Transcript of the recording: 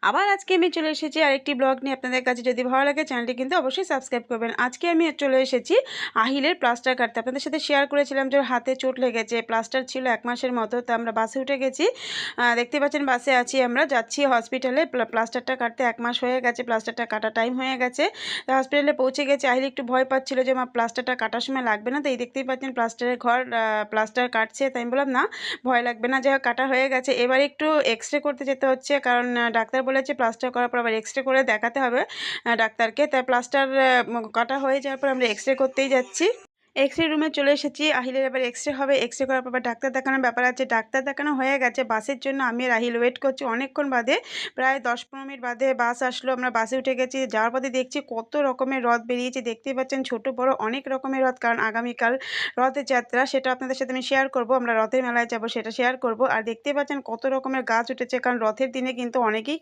আবার আজকে আমি চলে এসেছি আরেকটি ব্লগ নিয়ে আপনাদের কাছে। যদি ভালো লাগে চ্যানেলটি কিন্তু অবশ্যই সাবস্ক্রাইব করবেন। আজকে আমি চলে এসেছি আহিলের প্লাস্টার কাটতে। আপনাদের সাথে শেয়ার করেছিলাম যে ওর হাতে চোট লেগেছে, প্লাস্টার ছিল 1 মাসের মতো। তো আমরা বাসে উঠে গেছি, দেখতে পাচ্ছেন বাসে আছি, আমরা যাচ্ছি হসপিটালে। প্লাস্টারটা কাটতে 1 মাস হয়ে গেছে, প্লাস্টারটা কাটা টাইম হয়ে গেছে। তো হসপিটালে পৌঁছে গেছি। আহিল একটু ভয় পাচ্ছিল যে মা প্লাস্টারটা কাটার সময় লাগবে না। তো এই দেখতেই পাচ্ছেন প্লাস্টারের ঘর, প্লাস্টার কাটছে। তাই আমি বললাম না ভয় লাগবে না, যাই হোক কাটা হয়ে গেছে। এবার একটু এক্সরে করতে যেতে হচ্ছে, কারণ ডাক্তার বলেছে প্লাস্টার করার পর আবার এক্সরে করে দেখাতে হবে ডাক্তারকে। তাই প্লাস্টার কাটা হয়ে যাওয়ার পর আমরা এক্সরে করতেই যাচ্ছি। এক্সরে রুমে চলে এসেছি। আহিলের এবার এক্সরে হবে। এক্সরে করার পর আবার ডাক্তার দেখানোর ব্যাপার আছে। ডাক্তার দেখানো হয়ে গেছে। বাসের জন্য আমি আর আহিল ওয়েট করছি অনেকক্ষণ বাদে, প্রায় 10-15 মিনিট বাদে বাস আসলো। আমরা বাসে উঠে গেছি। যাওয়ার পথে দেখছি কত রকমের রথ বেরিয়েছে, দেখতেই পাচ্ছেন ছোট বড় অনেক রকমের রথ, কারণ আগামীকাল রথযাত্রা। সেটা আপনাদের সাথে আমি শেয়ার করব। আমরা রথের মেলায় যাব, সেটা শেয়ার করব। আর দেখতেই পাচ্ছেন কত রকমের গাছ উঠেছে, কারণ রথের দিনে কিন্তু অনেকেই